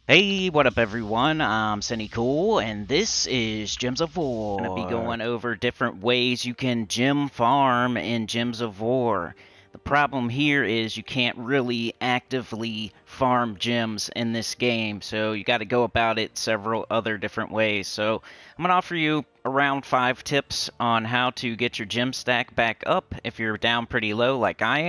Hey, what up everyone? I'm Sinnycool, and this is Gems of War. Gonna be going over different ways you can gem farm in Gems of War. The problem here is you can't really actively farm gems in this game, so you gotta go about it several other different ways. So I'm gonna offer you around 5 tips on how to get your gem stack back up if you're down pretty low like I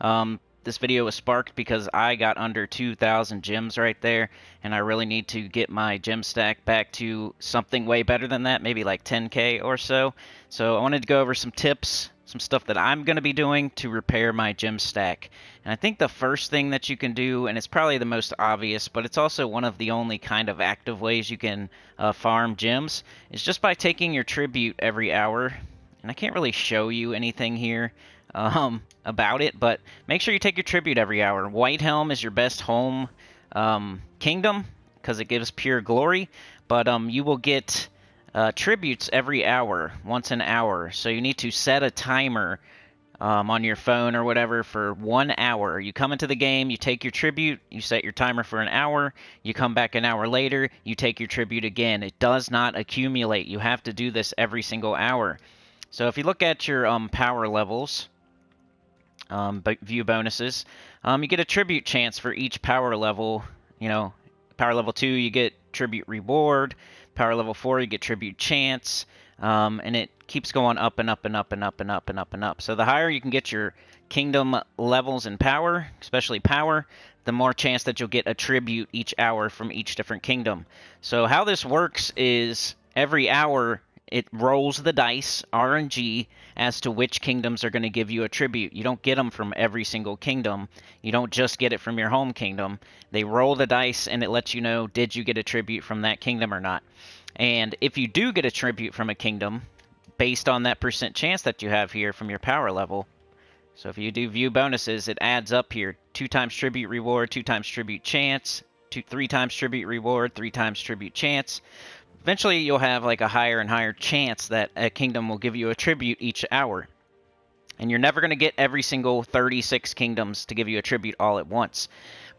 am. This video was sparked because I got under 2,000 gems right there, and I really need to get my gem stack back to something way better than that, maybe like 10k or so. So I wanted to go over some tips, some stuff that I'm going to be doing to repair my gem stack. And I think the first thing that you can do, and it's probably the most obvious, but it's also one of the only kind of active ways you can farm gems, is just by taking your tribute every hour. And I can't really show you anything here about it, but make sure you take your tribute every hour. White Helm is your best home kingdom because it gives pure glory, but you will get tributes every hour, once an hour. So you need to set a timer on your phone or whatever for 1 hour. You come into the game, you take your tribute, you set your timer for an hour, you come back an hour later, you take your tribute again. It does not accumulate. You have to do this every single hour. So if you look at your power levels, view bonuses, you get a tribute chance for each power level. You know, power level 2, you get tribute reward. Power level 4, you get tribute chance. And it keeps going up and up and up and up and up and up and up. So the higher you can get your kingdom levels in power, especially power, the more chance that you'll get a tribute each hour from each different kingdom. So how this works is every hour it rolls the dice, RNG, as to which kingdoms are going to give you a tribute. You don't get them from every single kingdom. You don't just get it from your home kingdom. They roll the dice and it lets you know, did you get a tribute from that kingdom or not? And if you do get a tribute from a kingdom, based on that percent chance that you have here from your power level, so if you do view bonuses, it adds up here. 2 times tribute reward, 2 times tribute chance, 3 times tribute reward, 3 times tribute chance. Eventually, you'll have like a higher and higher chance that a kingdom will give you a tribute each hour. And you're never going to get every single 36 kingdoms to give you a tribute all at once.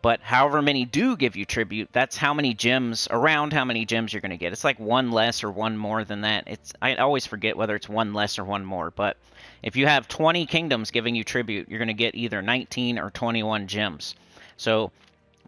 But however many do give you tribute, that's how many gems, around how many gems you're going to get. It's like 1 less or 1 more than that. I always forget whether it's 1 less or 1 more. But if you have 20 kingdoms giving you tribute, you're going to get either 19 or 21 gems. So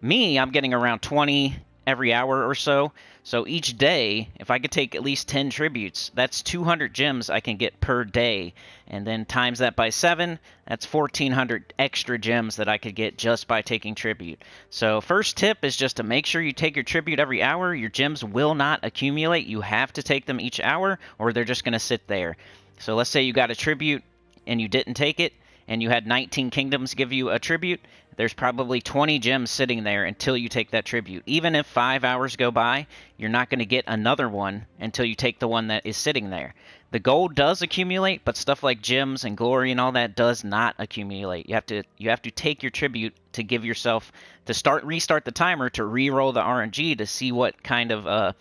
me, I'm getting around 20 every hour or so. So each day, if I could take at least 10 tributes, that's 200 gems I can get per day. And then times that by 7, that's 1,400 extra gems that I could get just by taking tribute. So first tip is just to make sure you take your tribute every hour. Your gems will not accumulate. You have to take them each hour or they're just going to sit there. So let's say you got a tribute and you didn't take it, and you had 19 kingdoms give you a tribute, there's probably 20 gems sitting there until you take that tribute. Even if 5 hours go by, you're not going to get another one until you take the one that is sitting there. The gold does accumulate, but stuff like gems and glory and all that does not accumulate. You have to take your tribute to give yourself to restart the timer to re-roll the RNG to see what kind of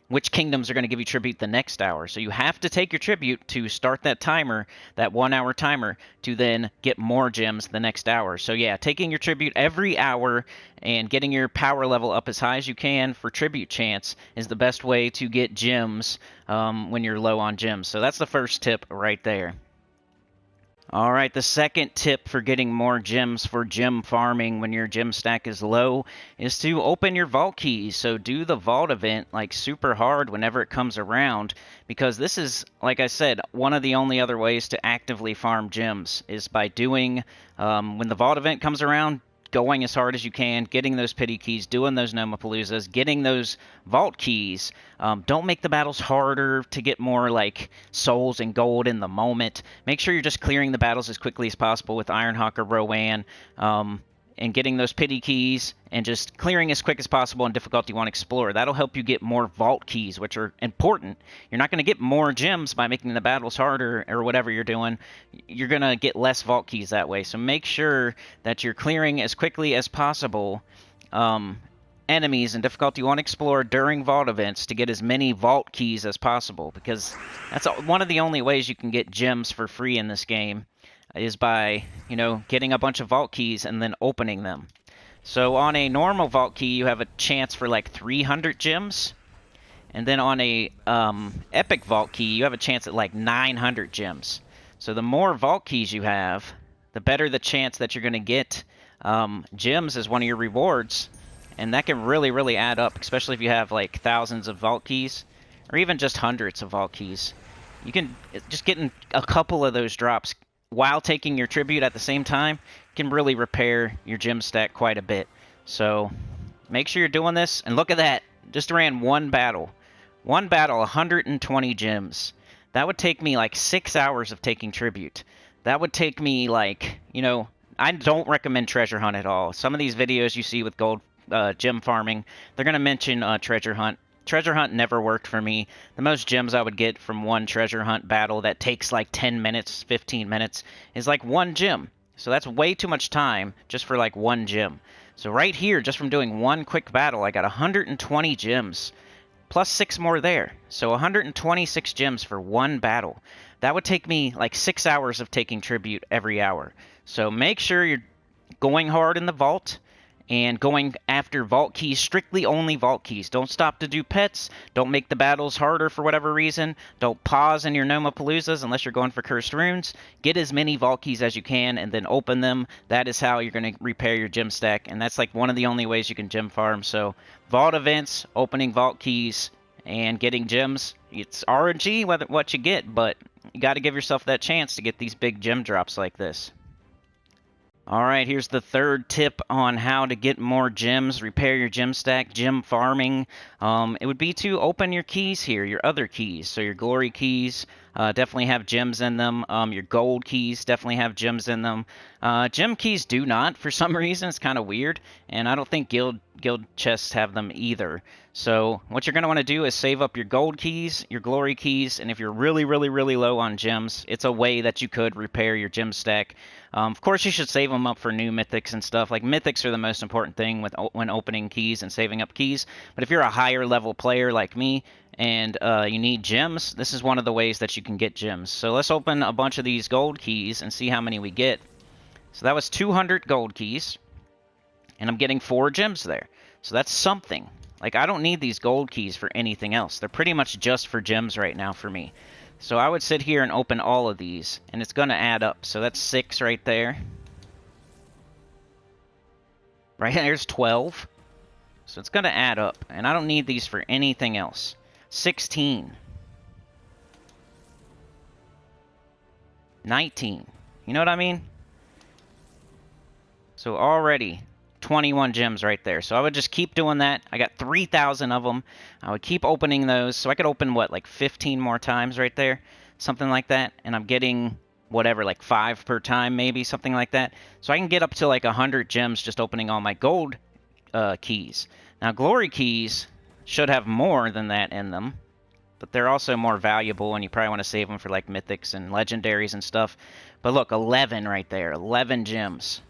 which kingdoms are going to give you tribute the next hour. So you have to take your tribute to start that timer, that 1 hour timer, to then get more gems the next hour. So yeah, taking your tribute every hour and getting your power level up as high as you can for tribute chance is the best way to get gems when you're low on gems. So that's the first tip right there. Alright, the second tip for getting more gems for gem farming when your gem stack is low is to open your vault keys. So do the vault event like super hard whenever it comes around, because this is, like I said, one of the only other ways to actively farm gems is by doing, when the vault event comes around, going as hard as you can, getting those pity keys, doing those Nomapaloozas, getting those vault keys. Don't make the battles harder to get more like souls and gold in the moment. Make sure you're just clearing the battles as quickly as possible with Ironhawk or Rowan, and getting those pity keys and just clearing as quick as possible on difficulty 1 Explorer. That'll help you get more vault keys, which are important. You're not going to get more gems by making the battles harder or whatever you're doing. You're going to get less vault keys that way. So make sure that you're clearing as quickly as possible enemies in difficulty 1 Explorer during vault events to get as many vault keys as possible, because that's one of the only ways you can get gems for free in this game, is by, getting a bunch of vault keys and then opening them. So on a normal vault key, you have a chance for like 300 gems. And then on a epic vault key, you have a chance at like 900 gems. So the more vault keys you have, the better the chance that you're going to get gems as one of your rewards. And that can really, really add up, especially if you have like thousands of vault keys, or even just hundreds of vault keys. You can just getting a couple of those drops while taking your tribute at the same time can really repair your gem stack quite a bit. So make sure you're doing this. And look at that. Just ran one battle. One battle, 120 gems. That would take me like 6 hours of taking tribute. That would take me like, you know, I don't recommend treasure hunt at all. Some of these videos you see with gold gem farming, they're going to mention treasure hunt. Treasure hunt never worked for me. The most gems I would get from one treasure hunt battle that takes like 10 minutes, 15 minutes, is like one gem. So that's way too much time just for like one gem. So right here, just from doing one quick battle, I got 120 gems. Plus 6 more there. So 126 gems for one battle. That would take me like 6 hours of taking tribute every hour. So make sure you're going hard in the vault and going after vault keys, strictly only vault keys. Don't stop to do pets. Don't make the battles harder for whatever reason. Don't pause in your Nomapaloozas unless you're going for cursed runes. Get as many vault keys as you can and then open them. That is how you're going to repair your gem stack, and that's like one of the only ways you can gem farm. So vault events, opening vault keys, and getting gems. It's RNG what you get, but you got to give yourself that chance to get these big gem drops like this. Alright, here's the third tip on how to get more gems, repair your gem stack, gem farming. It would be to open your keys here, your other keys. So your glory keys definitely have gems in them. Your gold keys definitely have gems in them. Gem keys do not, for some reason. It's kind of weird. And I don't think guild chests have them either. So what you're going to want to do is save up your gold keys, your glory keys, and if you're really, really, really low on gems, it's a way that you could repair your gem stack. Of course, you should save them up for new mythics and stuff. Like, mythics are the most important thing when opening keys and saving up keys. But if you're a higher level player like me and you need gems, this is one of the ways that you can get gems. So let's open a bunch of these gold keys and see how many we get. So that was 200 gold keys, and I'm getting 4 gems there. So that's something. Like, I don't need these gold keys for anything else. They're pretty much just for gems right now for me. So I would sit here and open all of these, and it's going to add up. So that's 6 right there. Right there's 12. So it's going to add up, and I don't need these for anything else. 16. 19. You know what I mean? So already 21 gems right there. So I would just keep doing that. I got 3,000 of them. I would keep opening those. So I could open, what, like 15 more times right there? Something like that. And I'm getting, whatever, like 5 per time maybe, something like that. So I can get up to like 100 gems just opening all my gold keys. Now, glory keys should have more than that in them. But they're also more valuable, and you probably want to save them for like mythics and legendaries and stuff. But look, 11 right there. 11 gems.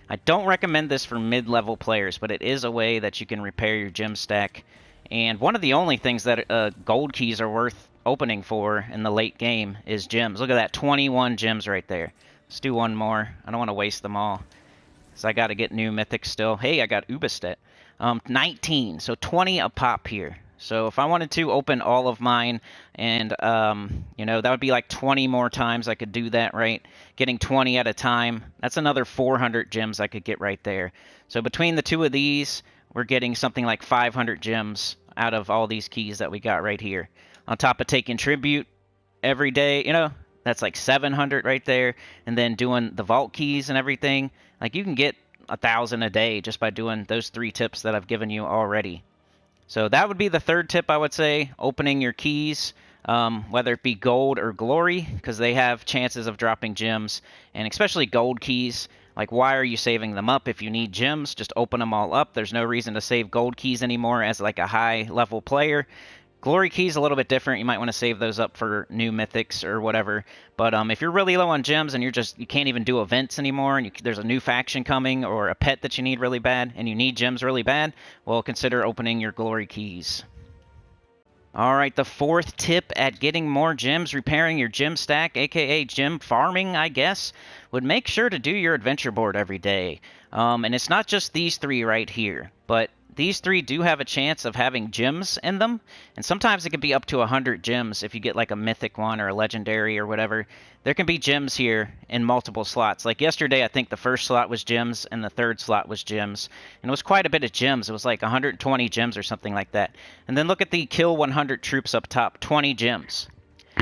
I don't recommend this for mid-level players, but it is a way that you can repair your gem stack. And one of the only things that gold keys are worth opening for in the late game is gems. Look at that, 21 gems right there. Let's do one more. I don't want to waste them all, because I got to get new mythics still. Hey, I got Ubistet. 19, so 20 a pop here. So if I wanted to open all of mine, and, you know, that would be like 20 more times I could do that, right? Getting 20 at a time, that's another 400 gems I could get right there. So between the two of these, we're getting something like 500 gems out of all these keys that we got right here. On top of taking tribute every day, you know, that's like 700 right there. And then doing the vault keys and everything, like you can get 1,000 a day just by doing those 3 tips that I've given you already. So that would be the third tip, I would say, opening your keys, whether it be gold or glory, because they have chances of dropping gems, and especially gold keys. Like, why are you saving them up if you need gems? Just open them all up. There's no reason to save gold keys anymore as like a high-level player. Glory keys a little bit different. You might want to save those up for new mythics or whatever. But if you're really low on gems and you can't even do events anymore, and there's a new faction coming or a pet that you need really bad, and you need gems really bad, well, consider opening your glory keys. All right, the fourth tip at getting more gems, repairing your gem stack, aka gem farming, I guess, would make sure to do your adventure board every day. And it's not just these three right here, but these three do have a chance of having gems in them, and sometimes it can be up to 100 gems if you get like a mythic one or a legendary or whatever. There can be gems here in multiple slots. Like yesterday, I think the first slot was gems and the third slot was gems, and it was quite a bit of gems. It was like 120 gems or something like that. And then look at the kill 100 troops up top, 20 gems.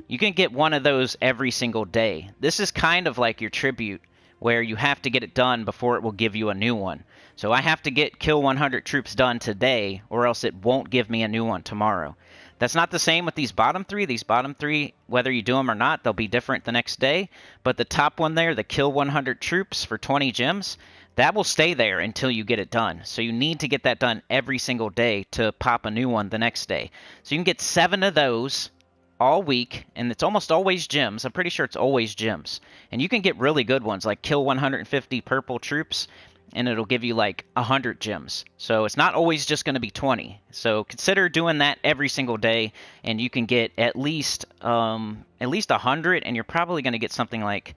You can get one of those every single day. This is kind of like your tribute, where you have to get it done before it will give you a new one. So I have to get kill 100 troops done today, or else it won't give me a new one tomorrow. That's not the same with these bottom three. These bottom three, whether you do them or not, they'll be different the next day. But the top one there, the kill 100 troops for 20 gems, that will stay there until you get it done. So you need to get that done every single day to pop a new one the next day. So you can get 7 of those all week, and it's almost always gems. I'm pretty sure it's always gems. And you can get really good ones, like kill 150 purple troops, and it'll give you like 100 gems. So it's not always just going to be 20. So consider doing that every single day, and you can get at least 100, and you're probably going to get something like,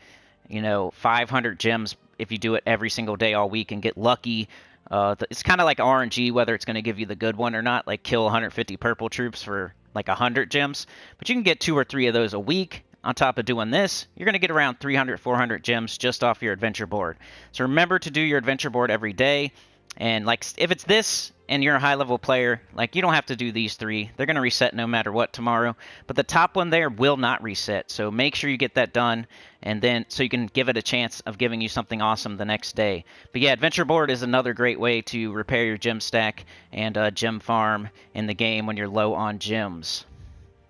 500 gems if you do it every single day all week and get lucky. It's kind of like RNG, whether it's going to give you the good one or not, like kill 150 purple troops for like 100 gems. But you can get 2 or 3 of those a week. On top of doing this, you're going to get around 300, 400 gems just off your adventure board. So remember to do your adventure board every day. And like if it's this and you're a high-level player, like you don't have to do these 3. They're going to reset no matter what tomorrow. But the top one there will not reset. So make sure you get that done, and then so you can give it a chance of giving you something awesome the next day. But yeah, adventure board is another great way to repair your gem stack and gem farm in the game when you're low on gems.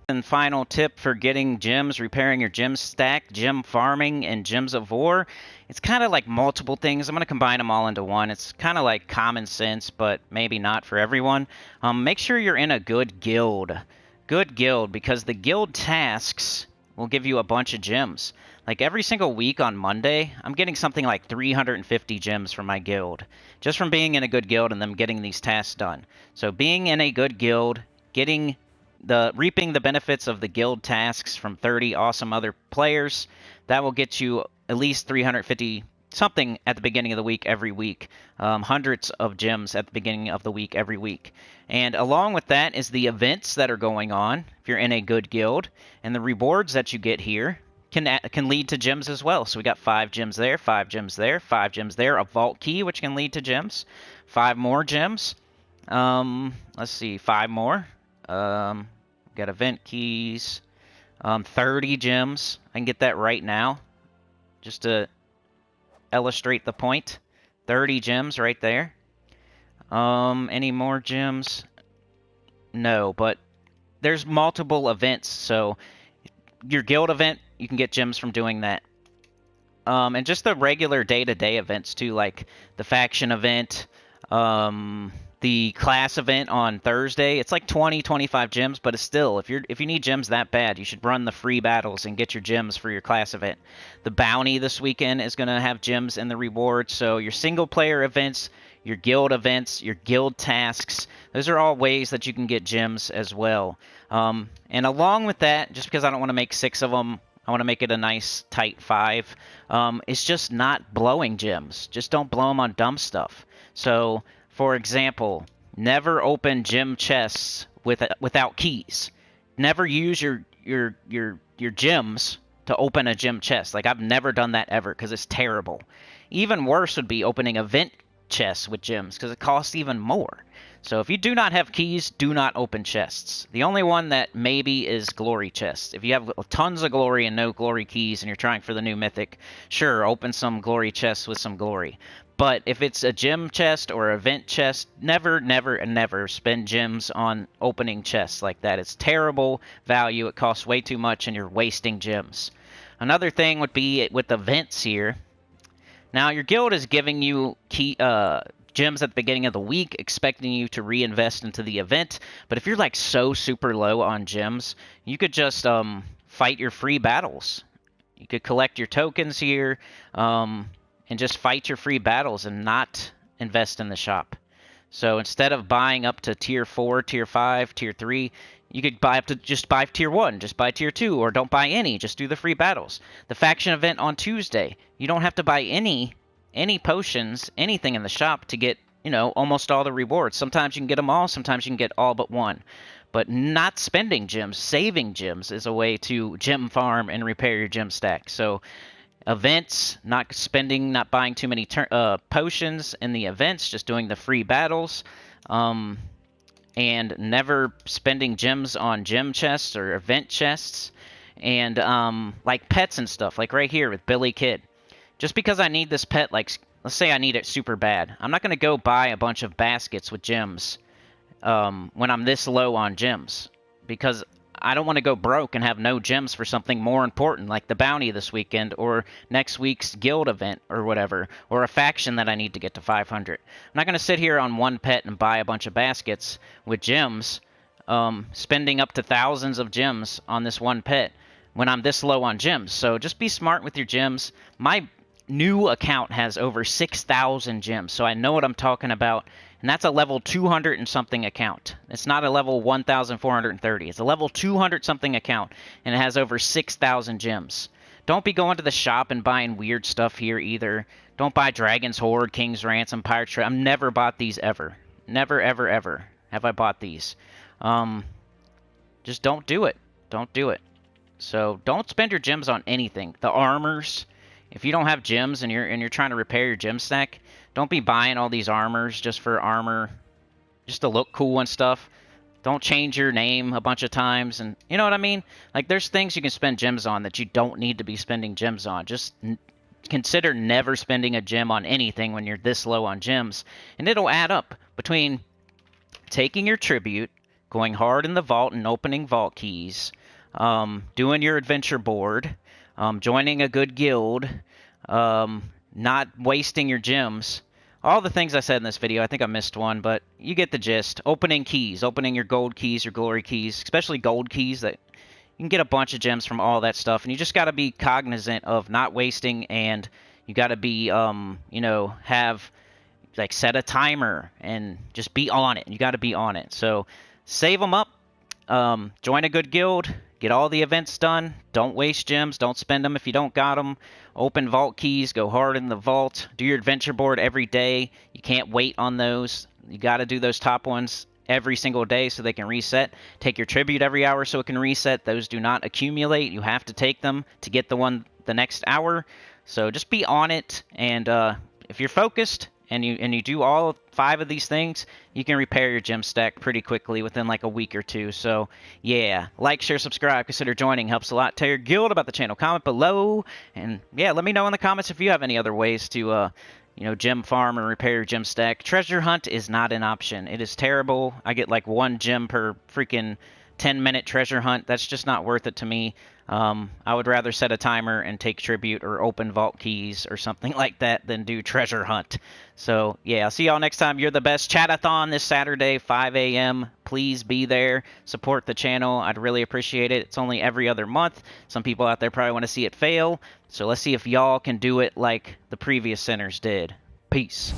And final tip for getting gems, repairing your gem stack, gem farming, and gems of war. It's kind of like multiple things. I'm going to combine them all into one. It's kind of like common sense, but maybe not for everyone. Make sure you're in a good guild. Good guild, because the guild tasks will give you a bunch of gems. Like every single week on Monday, I'm getting something like 350 gems from my guild. Just from being in a good guild and them getting these tasks done. So being in a good guild, reaping the benefits of the guild tasks from 30 awesome other players, that will get you at least 350 something at the beginning of the week every week. Hundreds of gems at the beginning of the week every week. And along with that is the events that are going on if you're in a good guild, and the rewards that you get here can lead to gems as well. So we got 5 gems there, 5 gems there, 5 gems there, a vault key which can lead to gems, 5 more gems. Let's see, 5 more. Got event keys, 30 gems. I can get that right now, just to illustrate the point. 30 gems right there. Any more gems? No, but there's multiple events, so your guild event, you can get gems from doing that. And just the regular day-to-day events too, like the faction event, the class event on Thursday. It's like 20, 25 gems, but it's still, if you need gems that bad, you should run the free battles and get your gems for your class event. The bounty this weekend is going to have gems in the rewards, so your single player events, your guild events, your guild tasks, those are all ways that you can get gems as well. And along with that, just because I don't want to make 6 of them, I want to make it a nice tight 5, it's just not blowing gems. Just don't blow them on dumb stuff. So for example, never open gem chests without keys. Never use your gems to open a gem chest. Like, I've never done that ever because it's terrible. Even worse would be opening event chests with gems because it costs even more. So if you do not have keys, do not open chests. The only one that maybe is glory chests. If you have tons of glory and no glory keys and you're trying for the new mythic, sure, open some glory chests with some glory. But if it's a gem chest or event chest, never, never, and never spend gems on opening chests like that. It's terrible value. It costs way too much, and you're wasting gems. Another thing would be with events here. Now, your guild is giving you gems at the beginning of the week, expecting you to reinvest into the event. But if you're like so super low on gems, you could just fight your free battles. You could collect your tokens here, and just fight your free battles and not invest in the shop. So instead of buying up to tier 4, tier 5, tier 3, You could buy just buy tier 1, just buy tier 2, or don't buy any, just do the free battles. The faction event on Tuesday, you don't have to buy any potions, anything in the shop to get, you know, almost all the rewards. Sometimes you can get them all, sometimes you can get all but one. But not spending gems, saving gems is a way to gem farm and repair your gem stack. So events, not spending, not buying too many potions in the events, just doing the free battles. And never spending gems on gem chests or event chests, and like pets and stuff, like right here with Billy Kid. Just because I need this pet, like let's say I need it super bad, I'm not going to go buy a bunch of baskets with gems when I'm this low on gems, because I don't want to go broke and have no gems for something more important, like the bounty this weekend, or next week's guild event, or whatever, or a faction that I need to get to 500. I'm not going to sit here on one pet and buy a bunch of baskets with gems, spending up to thousands of gems on this one pet when I'm this low on gems. So just be smart with your gems. My new account has over 6,000 gems, so I know what I'm talking about. And that's a level 200 and something account. It's not a level 1,430. It's a level 200 something account, and it has over 6,000 gems. Don't be going to the shop and buying weird stuff here either. Don't buy Dragon's Horde, King's Ransom, Pirate's Treasure. I've never bought these ever. Never, ever, ever have I bought these. Just don't do it. Don't do it. So don't spend your gems on anything. The armors. If you don't have gems and you're trying to repair your gem stack, don't be buying all these armors just for armor, just to look cool and stuff. Don't change your name a bunch of times, and you know what I mean? Like, there's things you can spend gems on that you don't need to be spending gems on. Just consider never spending a gem on anything when you're this low on gems, and it'll add up between taking your tribute, going hard in the vault and opening vault keys, doing your adventure board, joining a good guild, not wasting your gems. All the things I said in this video, I think I missed one, but you get the gist. Opening keys, opening your gold keys, your glory keys, especially gold keys, that you can get a bunch of gems from all that stuff, and you just got to be cognizant of not wasting, and you got to be, you know, like set a timer and just be on it. You got to be on it. So save them up, join a good guild, get all the events done. Don't waste gems. Don't spend them if you don't got them. Open vault keys. Go hard in the vault. Do your adventure board every day. You can't wait on those. You got to do those top ones every single day so they can reset. Take your tribute every hour so it can reset. Those do not accumulate. You have to take them to get the one the next hour. So just be on it. And if you're focused and you do all 5 of these things, you can repair your gem stack pretty quickly within like a week or two. So yeah, like, share, subscribe, consider joining. Helps a lot. Tell your guild about the channel. Comment below, and yeah, let me know in the comments if you have any other ways to you know, gem farm or repair your gem stack. Treasure hunt is not an option. It is terrible. I get like 1 gem per freaking 10-minute treasure hunt. That's just not worth it to me. I would rather set a timer and take tribute or open vault keys or something like that than do treasure hunt. So yeah, I'll see y'all next time. You're the best. Chatathon this Saturday, 5 a.m. Please be there. Support the channel. I'd really appreciate it. It's only every other month. Some people out there probably want to see it fail. So let's see if y'all can do it like the previous sinners did. Peace.